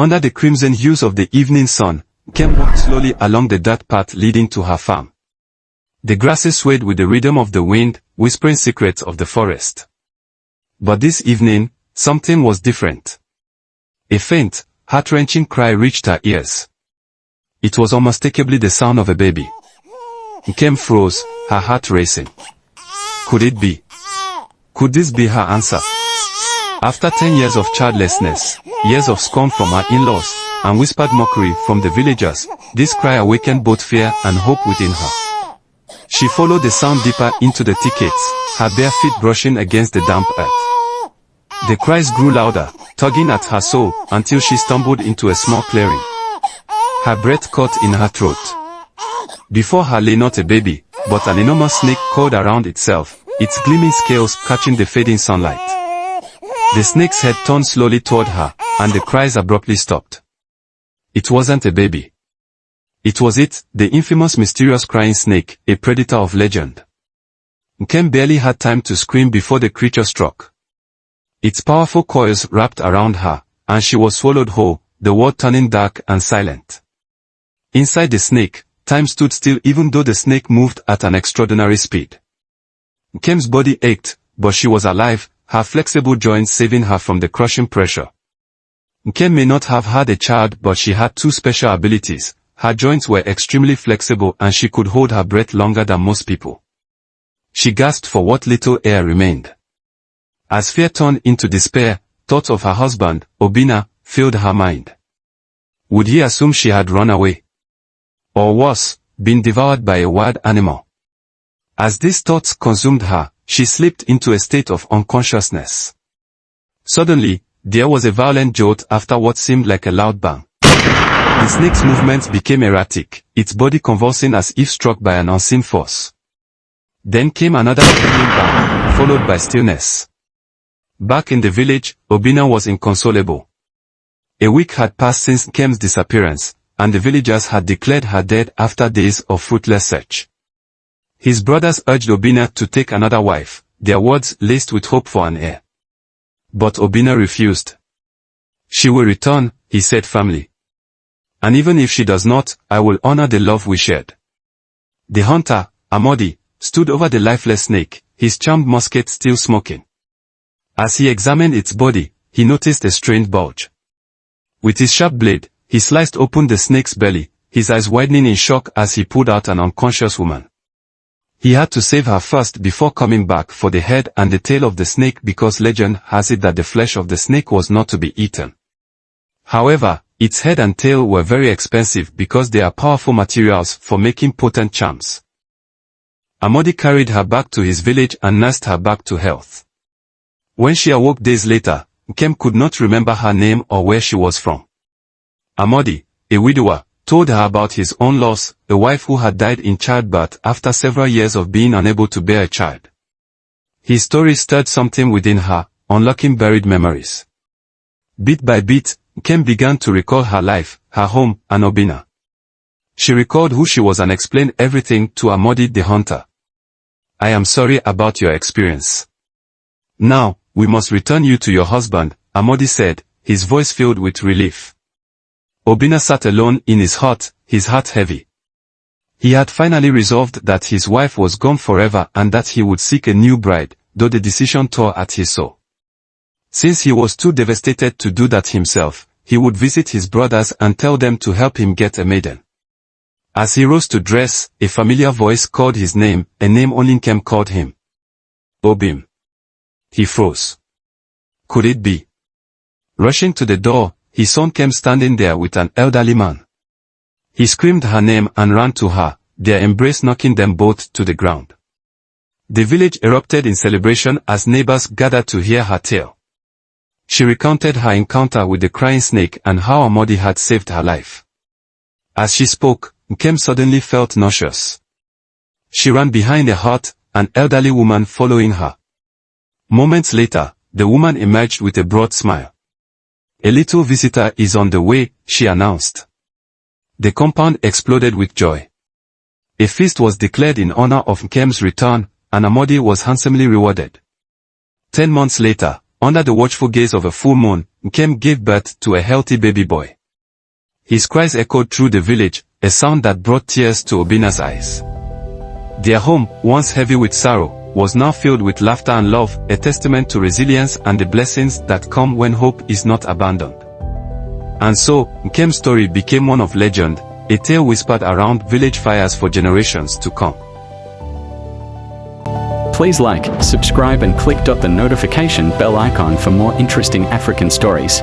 Under the crimson hues of the evening sun, Nkem walked slowly along the dirt path leading to her farm. The grasses swayed with the rhythm of the wind, whispering secrets of the forest. But this evening, something was different. A faint, heart-wrenching cry reached her ears. It was unmistakably the sound of a baby. Nkem froze, her heart racing. Could it be? Could this be her answer? After 10 years of childlessness, years of scorn from her in-laws, and whispered mockery from the villagers, this cry awakened both fear and hope within her. She followed the sound deeper into the thickets, her bare feet brushing against the damp earth. The cries grew louder, tugging at her soul, until she stumbled into a small clearing. Her breath caught in her throat. Before her lay not a baby, but an enormous snake coiled around itself, its gleaming scales catching the fading sunlight. The snake's head turned slowly toward her, and the cries abruptly stopped. It wasn't a baby. It was it, the infamous mysterious crying snake, a predator of legend. Nkem barely had time to scream before the creature struck. Its powerful coils wrapped around her, and she was swallowed whole, the world turning dark and silent. Inside the snake, time stood still even though the snake moved at an extraordinary speed. Nkem's body ached, but she was alive, her flexible joints saving her from the crushing pressure. Nkem may not have had a child, but she had two special abilities. Her joints were extremely flexible and she could hold her breath longer than most people. She gasped for what little air remained. As fear turned into despair, thoughts of her husband, Obinna, filled her mind. Would he assume she had run away? Or worse, been devoured by a wild animal? As these thoughts consumed her, she slipped into a state of unconsciousness. Suddenly, there was a violent jolt after what seemed like a loud bang. The snake's movements became erratic, its body convulsing as if struck by an unseen force. Then came another thrilling bang, followed by stillness. Back in the village, Obinna was inconsolable. A week had passed since Nkem's disappearance, and the villagers had declared her dead after days of fruitless search. His brothers urged Obinna to take another wife, their words laced with hope for an heir. But Obinna refused. She will return, he said firmly. And even if she does not, I will honor the love we shared. The hunter, Amadi, stood over the lifeless snake, his charmed musket still smoking. As he examined its body, he noticed a strange bulge. With his sharp blade, he sliced open the snake's belly, his eyes widening in shock as he pulled out an unconscious woman. He had to save her first before coming back for the head and the tail of the snake because legend has it that the flesh of the snake was not to be eaten. However, its head and tail were very expensive because they are powerful materials for making potent charms. Amadi carried her back to his village and nursed her back to health. When she awoke days later, Nkem could not remember her name or where she was from. Amadi, a widower, told her about his own loss, a wife who had died in childbirth after several years of being unable to bear a child. His story stirred something within her, unlocking buried memories. Bit by bit, Nkem began to recall her life, her home, and Obinna. She recalled who she was and explained everything to Amadi the hunter. I am sorry about your experience. Now, we must return you to your husband, Amadi said, his voice filled with relief. Obinna sat alone in his hut heavy. He had finally resolved that his wife was gone forever and that he would seek a new bride, though the decision tore at his soul. Since he was too devastated to do that himself, he would visit his brothers and tell them to help him get a maiden. As he rose to dress, a familiar voice called his name, a name only Nkem called him. Obim. He froze. Could it be? Rushing to the door, he saw Nkem standing there with an elderly man. He screamed her name and ran to her, their embrace knocking them both to the ground. The village erupted in celebration as neighbors gathered to hear her tale. She recounted her encounter with the crying snake and how Amadi had saved her life. As she spoke, Nkem suddenly felt nauseous. She ran behind a hut, an elderly woman following her. Moments later, the woman emerged with a broad smile. A little visitor is on the way, she announced. The compound exploded with joy. A feast was declared in honor of Nkem's return, and Amadi was handsomely rewarded. 10 months later, under the watchful gaze of a full moon, Nkem gave birth to a healthy baby boy. His cries echoed through the village, a sound that brought tears to Obina's eyes. Their home, once heavy with sorrow, was now filled with laughter and love, a testament to resilience and the blessings that come when hope is not abandoned. And so, Nkem's story became one of legend, a tale whispered around village fires for generations to come. Please like, subscribe and click the notification bell icon for more interesting African stories.